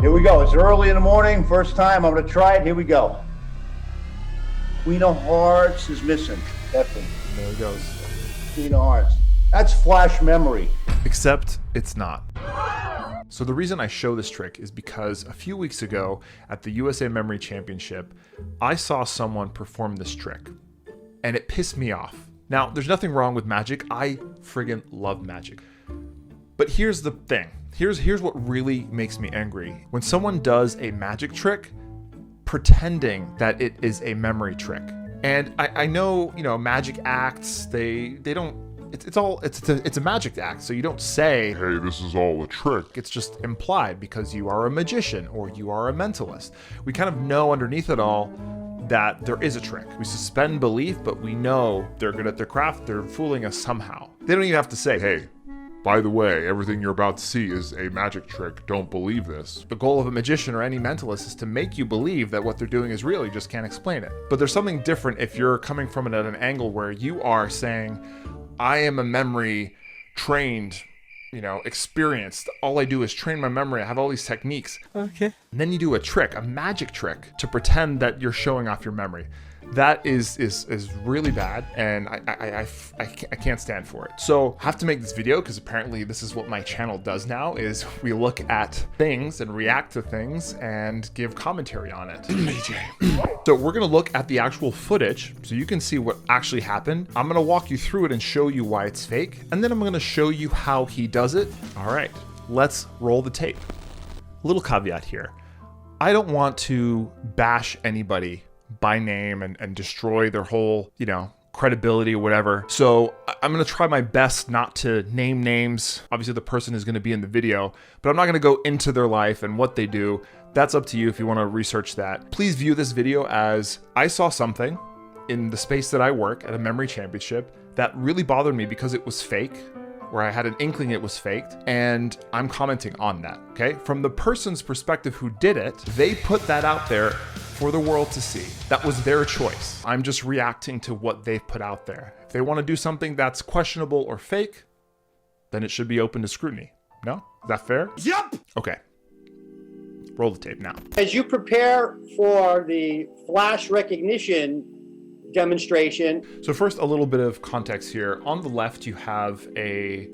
Here we go. It's early in the morning. First time. I'm going to try it. Here we go. Queen of Hearts is missing. Definitely. There it goes. Queen of Hearts. That's flash memory. Except it's not. So the reason I show this trick is because a few weeks ago at the USA Memory Championship, I saw someone perform this trick and it pissed me off. Now, there's nothing wrong with magic. I friggin' love magic. But here's the thing. Here's what really makes me angry. When someone does a magic trick, pretending that it is a memory trick. And I know, magic acts, they don't, it's a magic act. So you don't say, hey, this is all a trick. It's just implied because you are a magician or you are a mentalist. We kind of know underneath it all that there is a trick. We suspend belief, but we know they're good at their craft. They're fooling us somehow. They don't even have to say, hey, by the way, everything you're about to see is a magic trick. Don't believe this. The goal of a magician or any mentalist is to make you believe that what they're doing is real. You just can't explain it. But there's something different if you're coming from it at an angle where you are saying, I am a memory trained, experienced. All I do is train my memory. I have all these techniques. Okay. And then you do a trick, a magic trick, to pretend that you're showing off your memory. That is really bad, and I can't stand for it. So I have to make this video because apparently this is what my channel does now, is we look at things and react to things and give commentary on it. So we're gonna look at the actual footage so you can see what actually happened. I'm gonna walk you through it and show you why it's fake, and then I'm gonna show you how he does it. All right, let's roll the tape. Little caveat here. I don't want to bash anybody by name and destroy their whole, credibility or whatever. So I'm going to try my best not to name names. Obviously the person is going to be in the video, but I'm not going to go into their life and what they do. That's up to you if you want to research that. Please view this video as I saw something in the space that I work at a memory championship that really bothered me because it was fake, where I had an inkling it was faked, and I'm commenting on that, okay? From the person's perspective who did it, they put that out there for the world to see. That was their choice. I'm just reacting to what they've put out there. If they want to do something that's questionable or fake, then it should be open to scrutiny. No? Is that fair? Yep. Okay. Roll the tape now. As you prepare for the flash recognition demonstration. So first, a little bit of context here. On the left, you have a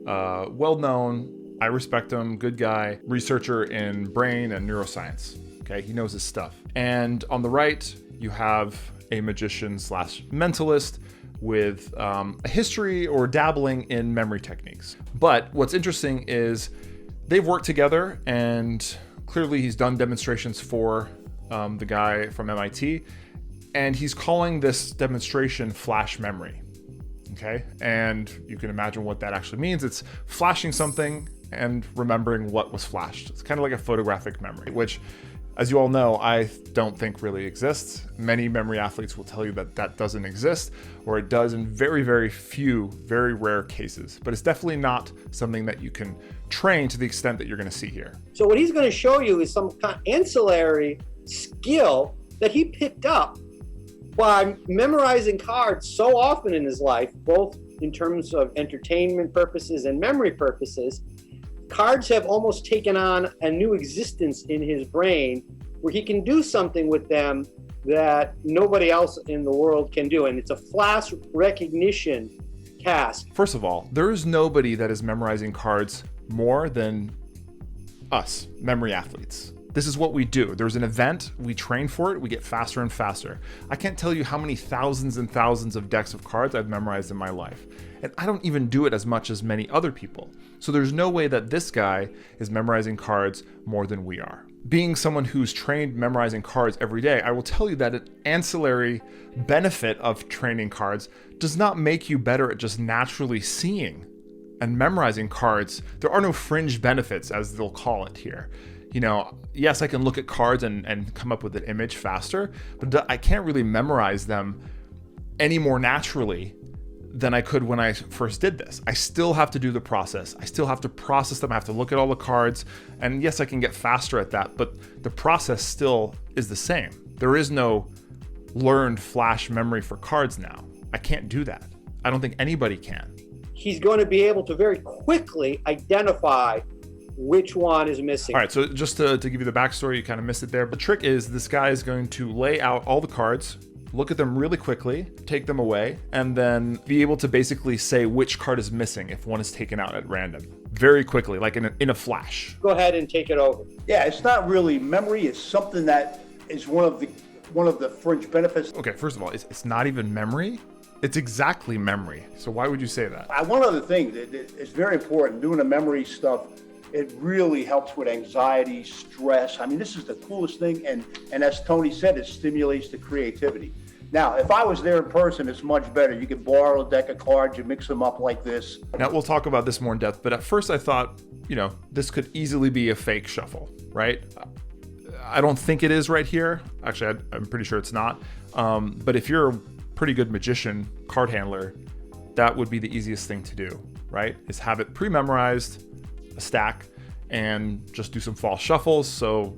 well-known, I respect him, good guy, researcher in brain and neuroscience. Okay, he knows his stuff. And on the right, you have a magician slash mentalist with a history or dabbling in memory techniques. But what's interesting is they've worked together, and clearly he's done demonstrations for the guy from MIT. And he's calling this demonstration flash memory, okay? And you can imagine what that actually means. It's flashing something and remembering what was flashed. It's kind of like a photographic memory, which, as you all know, I don't think really exists. Many memory athletes will tell you that that doesn't exist, or it does in very, very few, very rare cases. But it's definitely not something that you can train to the extent that you're gonna see here. So what he's going to show you is some kind of ancillary skill that he picked up by memorizing cards so often in his life, both in terms of entertainment purposes and memory purposes. Cards have almost taken on a new existence in his brain where he can do something with them that nobody else in the world can do. And it's a flash recognition task. First of all, there is nobody that is memorizing cards more than us, memory athletes. This is what we do. There's an event, we train for it, we get faster and faster. I can't tell you how many thousands and thousands of decks of cards I've memorized in my life. And I don't even do it as much as many other people. So there's no way that this guy is memorizing cards more than we are. Being someone who's trained memorizing cards every day, I will tell you that an ancillary benefit of training cards does not make you better at just naturally seeing and memorizing cards. There are no fringe benefits, as they'll call it here. Yes, I can look at cards and come up with an image faster, but I can't really memorize them any more naturally than I could when I first did this. I still have to do the process. I still have to process them. I have to look at all the cards. And yes, I can get faster at that, but the process still is the same. There is no learned flash memory for cards now. I can't do that. I don't think anybody can. He's going to be able to very quickly identify which one is missing. All right, so just to give you the backstory, you kind of missed it there. But the trick is this guy is going to lay out all the cards, look at them really quickly, take them away, and then be able to basically say which card is missing if one is taken out at random. Very quickly, like in a flash. Go ahead and take it over. Yeah, it's not really memory. It's something that is one of the fringe benefits. Okay, first of all, it's not even memory. It's exactly memory. So why would you say that? One other thing that is very important, doing the memory stuff, it really helps with anxiety, stress. I mean, this is the coolest thing. And as Tony said, it stimulates the creativity. Now, if I was there in person, it's much better. You can borrow a deck of cards, you mix them up like this. Now, we'll talk about this more in depth, but at first I thought, this could easily be a fake shuffle, right? I don't think it is right here. Actually, I'm pretty sure it's not. But if you're a pretty good magician, card handler, that would be the easiest thing to do, right? Is have it pre-memorized, a stack, and just do some false shuffles so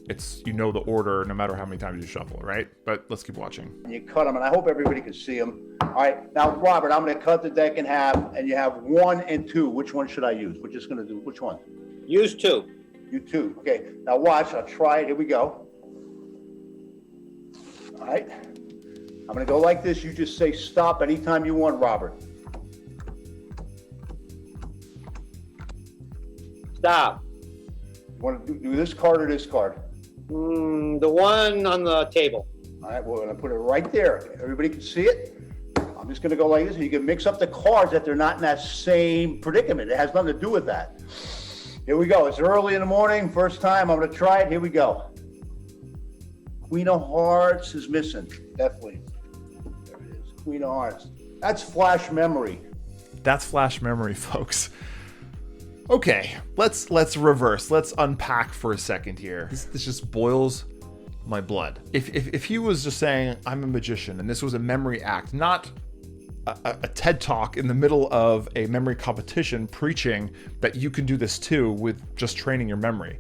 it's the order no matter how many times you shuffle, right? But let's keep watching. And you cut them, and I hope everybody can see them. All right, now Robert, I'm going to cut the deck in half, and you have 1 and 2. Which one should I use? We're just going to do which one? Use 2. You 2. Okay. Now watch. I'll try it. Here we go. All right. I'm going to go like this. You just say stop anytime you want, Robert. Stop. You want to do this card or this card? The one on the table. All right, we're going to put it right there. Everybody can see it. I'm just going to go like this. And you can mix up the cards that they're not in that same predicament. It has nothing to do with that. Here we go. It's early in the morning. First time. I'm going to try it. Here we go. Queen of Hearts is missing. Definitely. There it is. Queen of Hearts. That's flash memory. That's flash memory, folks. Okay, let's reverse. Let's unpack for a second here. This just boils my blood. If he was just saying, I'm a magician, and this was a memory act, not a TED Talk in the middle of a memory competition preaching that you can do this too with just training your memory,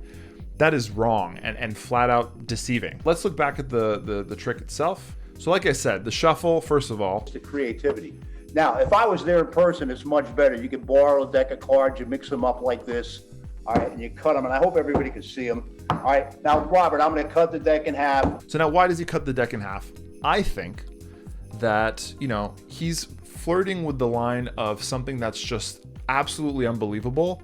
that is wrong and flat out deceiving. Let's look back at the trick itself. So like I said, the shuffle, first of all. The creativity. Now, if I was there in person, it's much better. You can borrow a deck of cards, you mix them up like this. All right, and you cut them, and I hope everybody can see them. All right, now, Robert, I'm going to cut the deck in half. So now why does he cut the deck in half? I think that, he's flirting with the line of something that's just absolutely unbelievable.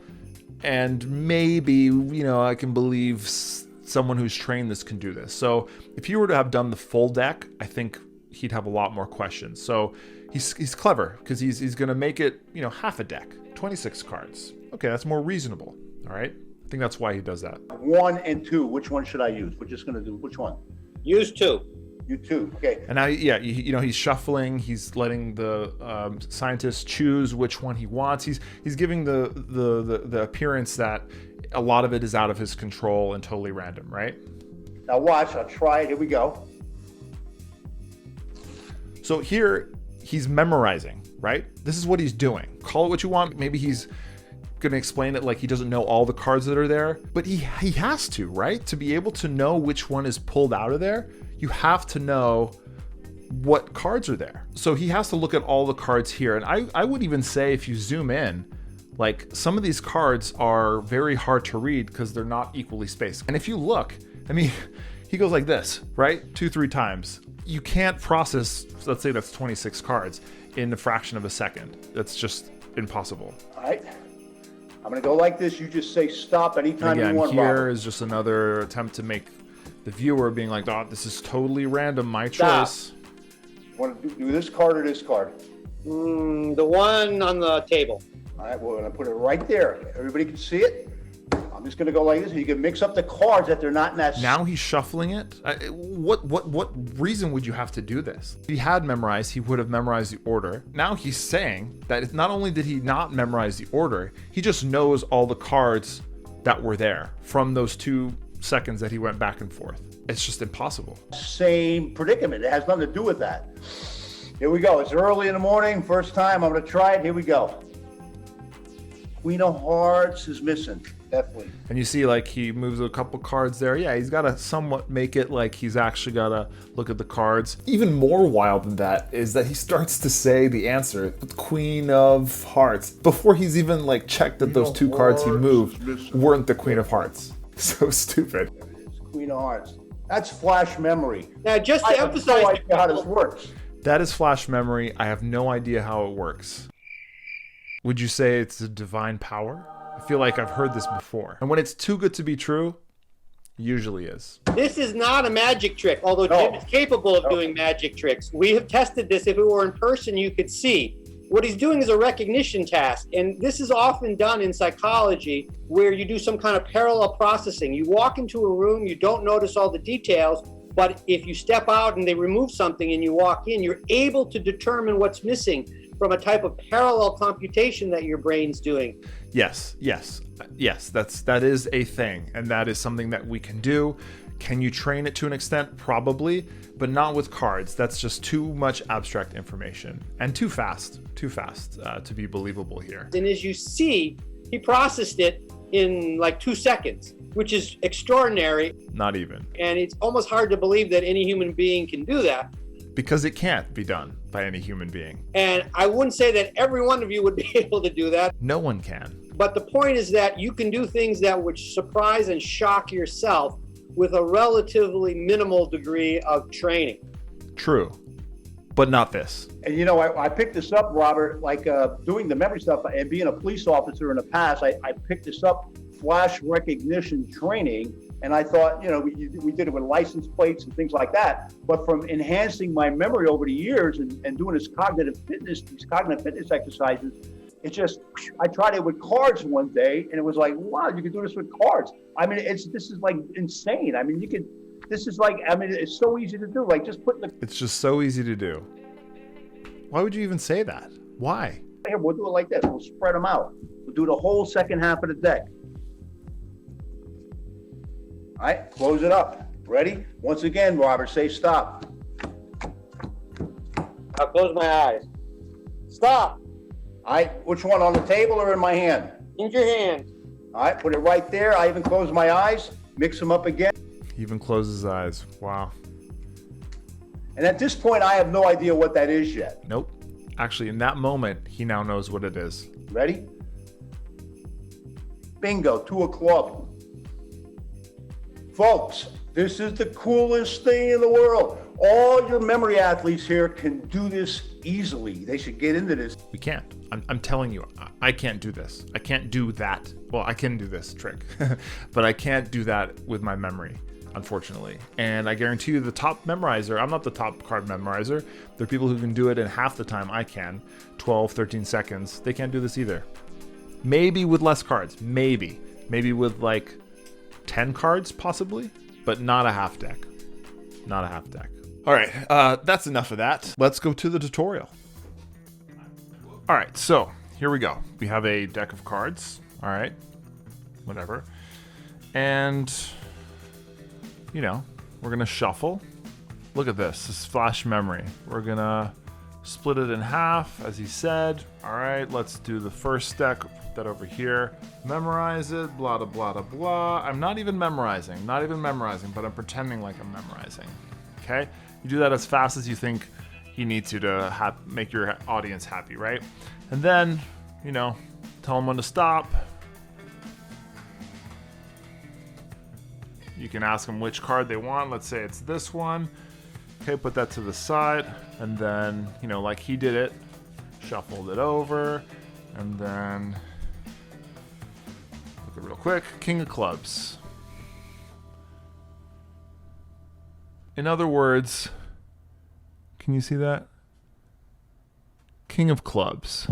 And maybe, I can believe someone who's trained this can do this. So if he were to have done the full deck, I think he'd have a lot more questions. So he's clever because he's going to make it, half a deck, 26 cards. Okay, that's more reasonable. All right. I think that's why he does that. 1 and 2. Which one should I use? We're just going to do which one? Use 2. You 2. Okay. And now, he's shuffling. He's letting the scientists choose which one he wants. He's giving the appearance that a lot of it is out of his control and totally random, right? Now watch. I'll try it. Here we go. So here he's memorizing, right? This is what he's doing. Call it what you want. Maybe he's going to explain it like he doesn't know all the cards that are there, but he has to, right? To be able to know which one is pulled out of there, you have to know what cards are there. So he has to look at all the cards here. And I would even say if you zoom in, like some of these cards are very hard to read because they're not equally spaced. And if you look, he goes like this, right? 2-3 times. You can't process, let's say that's 26 cards in a fraction of a second. That's just impossible. All right. I'm going to go like this. You just say stop anytime Again, you want, here Robert. is just another attempt to make the viewer being like, oh, this is totally random, my Stop. choice. You want to do this card or this card? The one on the table. All right, we're going to put it right there. Everybody can see it. I'm just going to go like this. And you can mix up the cards that they're not in that. Now he's shuffling it. What reason would you have to do this? If he had memorized, he would have memorized the order. Now he's saying that not only did he not memorize the order, he just knows all the cards that were there from those 2 seconds that he went back and forth. It's just impossible. Same predicament. It has nothing to do with that. Here we go. It's early in the morning. First time. I'm going to try it. Here we go. Queen of Hearts is missing. Definitely. And you see, like, he moves a couple cards there. Yeah, he's got to somewhat make it like he's actually got to look at the cards. Even more wild than that is that he starts to say the answer, the Queen of Hearts, before he's even, like, checked that those two cards he moved weren't the Queen of Hearts. So stupid. It's Queen of Hearts. That's flash memory. Now, just I to have emphasize, no idea how this works. That is flash memory. I have no idea how it works. Would you say it's a divine power? I feel like I've heard this before. And when it's too good to be true, it usually is. this is not a magic trick, although No. Jim is capable of doing magic tricks. We have tested this. If it were in person, you could see. What he's doing is a recognition task, and this is often done in psychology where you do some kind of parallel processing. You walk into a room, you don't notice all the details, but if you step out and they remove something and you walk in, you're able to determine what's missing from a type of parallel computation that your brain's doing. Yes, that is a thing, and that is something that we can do. Can you train it to an extent? Probably, but not with cards. That's just too much abstract information and too fast to be believable here. And as you see, he processed it in like 2 seconds, which is extraordinary. Not even. And it's almost hard to believe that any human being can do that. Because it can't be done by any human being. And I wouldn't say that every one of you would be able to do that. No one can. But the point is that you can do things that would surprise and shock yourself with a relatively minimal degree of training. True, but not this. And you know, I picked this up, Robert, like doing the memory stuff and being a police officer in the past, I picked this up, flash recognition training, and I thought, you know, we did it with license plates and things like that. But from enhancing my memory over the years and doing these cognitive fitness exercises, it just, I tried it with cards one day, and it was like, wow, you can do this with cards. I mean, this is like insane. I mean, it's so easy to do. Like, just put It's just so easy to do. Why would you even say that? Why? here, we'll do it like this. We'll spread them out. We'll do the whole second half of the deck. All right, close it up. Ready? Once again, Robert, say stop. I'll close my eyes. Stop. All right, which one, on the table or in my hand? In your hand. All right, put it right there. I even close my eyes, mix them up again. He even closes his eyes. Wow. And at this point, I have no idea what that is yet. Nope. Actually, in that moment, he now knows what it is. Ready? Bingo, 2 of club. Folks, this is the coolest thing in the world. All your memory athletes here can do this easily. They should get into this. We can't. I'm telling you, I can't do this. I can't do that. Well, I can do this trick, but I can't do that with my memory, unfortunately. And I guarantee you the top memorizer, I'm not the top card memorizer. There are people who can do it in half the time I can, 12, 13 seconds. They can't do this either. Maybe with less cards, maybe with like 10 cards possibly, but not a half deck. Not a half deck. All right, that's enough of that. Let's go to the tutorial. All right, so here we go. We have a deck of cards. All right, whatever. And, you know, we're gonna shuffle. Look at this, this is flash memory. We're gonna split it in half, as he said. All right, let's do the first deck, put that over here. Memorize it, blah, blah, blah, blah, blah. I'm not even memorizing, but I'm pretending like I'm memorizing, okay? You do that as fast as you think you need to make your audience happy, right? And then, you know, tell them when to stop. You can ask them which card they want. Let's say it's this one. Okay, put that to the side. And then, you know, like he did it, shuffled it over. And then, look at it real quick, King of Clubs. In other words, can you see that? King of Clubs.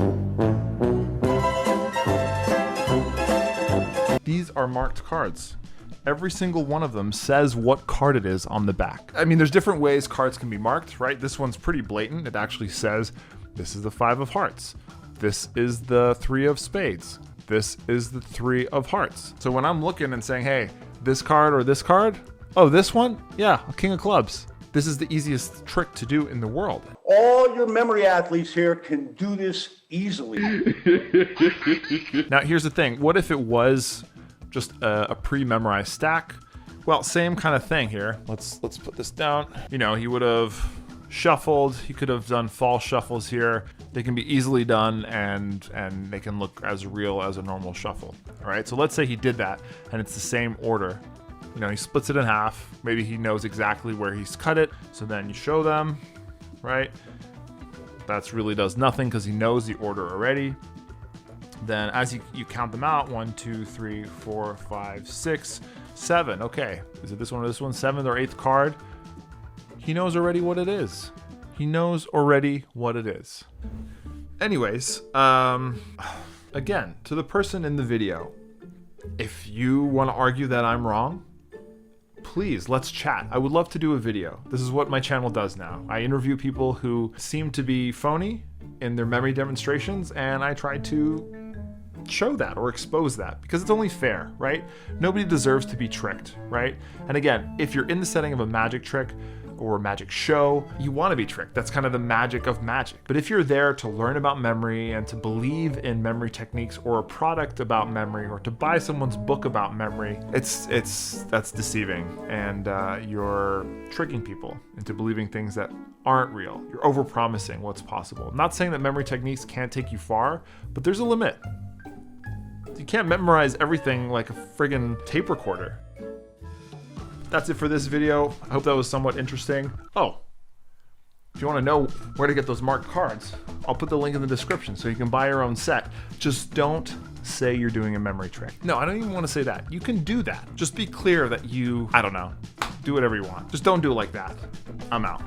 These are marked cards. Every single one of them says what card it is on the back. I mean, there's different ways cards can be marked, right? This one's pretty blatant. It actually says, this is the 5 of hearts. This is the 3 of spades. This is the 3 of hearts. So when I'm looking and saying, hey, this card or this card, oh, this one? Yeah, a King of Clubs. This is the easiest trick to do in the world. All your memory athletes here can do this easily. Now, here's the thing. What if it was just a pre-memorized stack. Well, same kind of thing here. Let's put this down. You know, he would have shuffled. He could have done false shuffles here. They can be easily done, and they can look as real as a normal shuffle. All right, so let's say he did that, and it's the same order. You know, he splits it in half. Maybe he knows exactly where he's cut it. So then you show them, right? That's really does nothing because he knows the order already. Then as you count them out, 1, 2, 3, 4, 5, 6, 7. Okay, is it this one or this one? 7th or 8th card. He knows already what it is. He knows already what it is. Anyways, again, to the person in the video, if you want to argue that I'm wrong, please, let's chat. I would love to do a video. This is what my channel does now. I interview people who seem to be phony in their memory demonstrations, and I try to show that or expose that because it's only fair, right? Nobody deserves to be tricked, right? And again, if you're in the setting of a magic trick or a magic show, you want to be tricked. That's kind of the magic of magic. But if you're there to learn about memory and to believe in memory techniques or a product about memory or to buy someone's book about memory, that's deceiving, and you're tricking people into believing things that aren't real. You're overpromising what's possible. I'm not saying that memory techniques can't take you far, but there's a limit. You can't memorize everything like a friggin' tape recorder. That's it for this video. I hope that was somewhat interesting. Oh, if you want to know where to get those marked cards, I'll put the link in the description so you can buy your own set. Just don't say you're doing a memory trick. No, I don't even want to say that. You can do that. Just be clear that you, I don't know, do whatever you want. Just don't do it like that. I'm out.